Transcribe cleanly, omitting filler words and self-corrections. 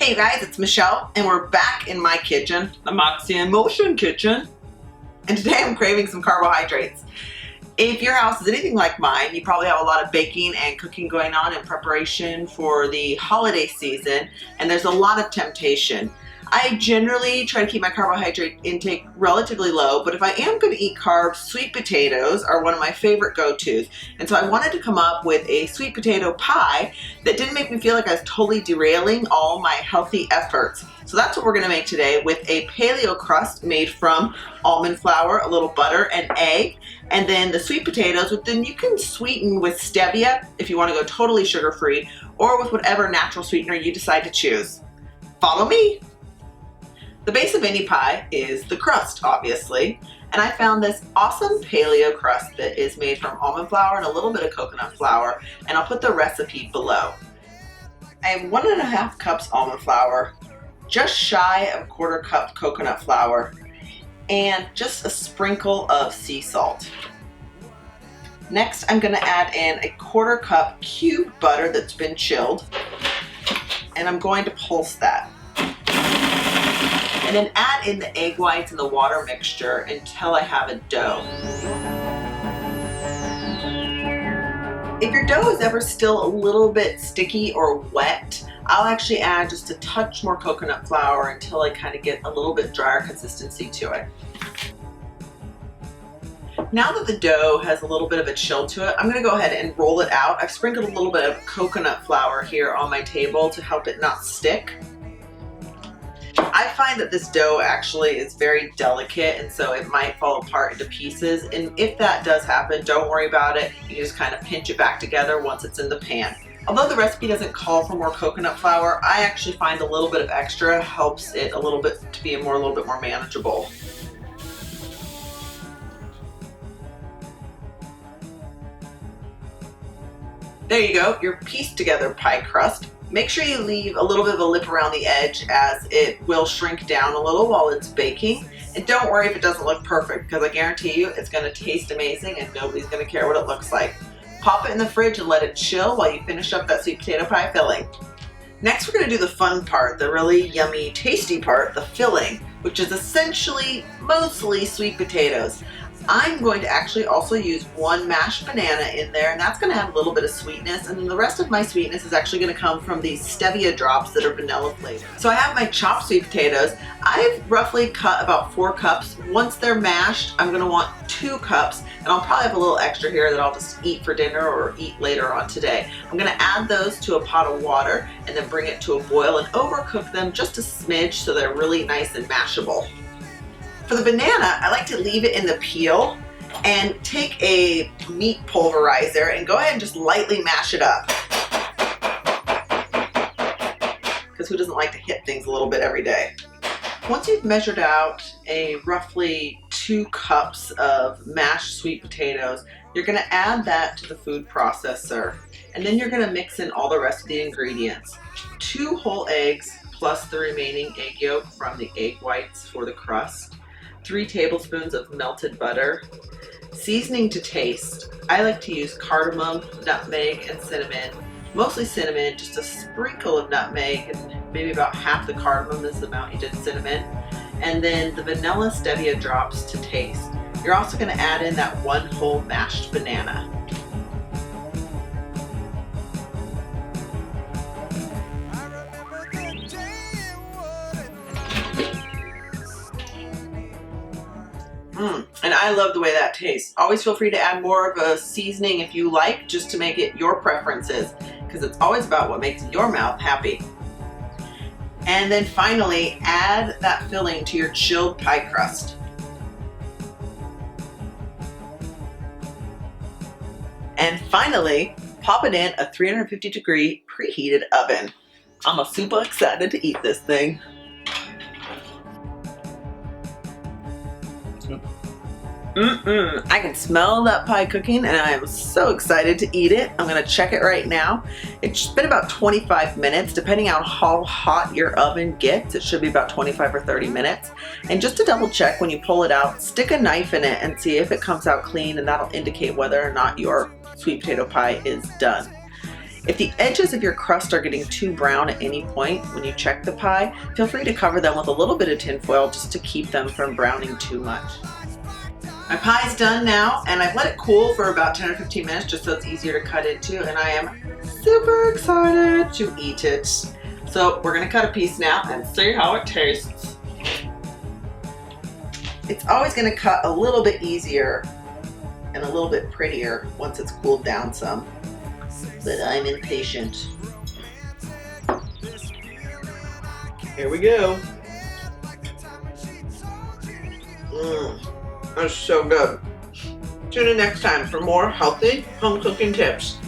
Hey you guys, it's Michelle and we're back in my kitchen, the Moxie in Motion kitchen. And today I'm craving some carbohydrates. If your house is anything like mine, you probably have a lot of baking and cooking going on in preparation for the holiday season, and there's a lot of temptation. I generally try to keep my carbohydrate intake relatively low, but if I am going to eat carbs, sweet potatoes are one of my favorite go-tos. And so I wanted to come up with a sweet potato pie that didn't make me feel like I was totally derailing all my healthy efforts. So that's what we're going to make today with a paleo crust made from almond flour, a little butter, and egg. And then the sweet potatoes, which then you can sweeten with stevia if you want to go totally sugar-free, or with whatever natural sweetener you decide to choose. Follow me! The base of any pie is the crust, obviously, and I found this awesome paleo crust that is made from almond flour and a little bit of coconut flour, and I'll put the recipe below. I have 1.5 cups almond flour, just shy of 1/4 cup coconut flour, and just a sprinkle of sea salt. Next, I'm going to add in a 1/4 cup cubed butter that's been chilled, and I'm going to pulse that. And then add in the egg whites and the water mixture until I have a dough. If your dough is ever still a little bit sticky or wet, I'll actually add just a touch more coconut flour until I kind of get a little bit drier consistency to it. Now that the dough has a little bit of a chill to it, I'm going to go ahead and roll it out. I've sprinkled a little bit of coconut flour here on my table to help it not stick. I find that this dough actually is very delicate, and so it might fall apart into pieces, and if that does happen, don't worry about it. You can just kind of pinch it back together once it's in the pan. Although the recipe doesn't call for more coconut flour, I actually find a little bit of extra helps it a little bit to be a little bit more manageable. There you go, your pieced together pie crust. Make sure you leave a little bit of a lip around the edge as it will shrink down a little while it's baking. And don't worry if it doesn't look perfect, because I guarantee you it's going to taste amazing and nobody's going to care what it looks like. Pop it in the fridge and let it chill while you finish up that sweet potato pie filling. Next, we're going to do the fun part, the really yummy, tasty part, the filling, which is essentially mostly sweet potatoes. I'm going to actually also use 1 mashed banana in there, and that's going to add a little bit of sweetness, and then the rest of my sweetness is actually going to come from these stevia drops that are vanilla flavored. So I have my chopped sweet potatoes. I've roughly cut about 4 cups. Once they're mashed, I'm going to want 2 cups, and I'll probably have a little extra here that I'll just eat for dinner or eat later on today. I'm going to add those to a pot of water and then bring it to a boil and overcook them just a smidge so they're really nice and mashable. For the banana, I like to leave it in the peel and take a meat pulverizer and go ahead and just lightly mash it up. Because who doesn't like to hit things a little bit every day? Once you've measured out a roughly 2 cups of mashed sweet potatoes, you're going to add that to the food processor. And then you're going to mix in all the rest of the ingredients. 2 whole eggs plus the remaining egg yolk from the egg whites for the crust. 3 tablespoons of melted butter, seasoning to taste. I like to use cardamom, nutmeg, and cinnamon. Mostly cinnamon, just a sprinkle of nutmeg, and maybe about half the cardamom is the amount you did cinnamon. And then the vanilla stevia drops to taste. You're also going to add in that 1 whole mashed banana. And I love the way that tastes. Always feel free to add more of a seasoning if you like, just to make it your preferences, because it's always about what makes your mouth happy. And then finally, add that filling to your chilled pie crust. And finally, pop it in a 350-degree preheated oven. I'm super excited to eat this thing. I can smell that pie cooking and I am so excited to eat it. I'm gonna check it right now. It's been about 25 minutes, depending on how hot your oven gets. It should be about 25 or 30 minutes. And just to double check, when you pull it out, stick a knife in it and see if it comes out clean, and that'll indicate whether or not your sweet potato pie is done. If the edges of your crust are getting too brown at any point when you check the pie, feel free to cover them with a little bit of tin foil just to keep them from browning too much. My pie is done now, and I've let it cool for about 10 or 15 minutes just so it's easier to cut into, and I am super excited to eat it. So we're gonna cut a piece now and see how it tastes. It's always gonna cut a little bit easier and a little bit prettier once it's cooled down some, but I'm impatient. Here we go. That's so good. Tune in next time for more healthy home cooking tips.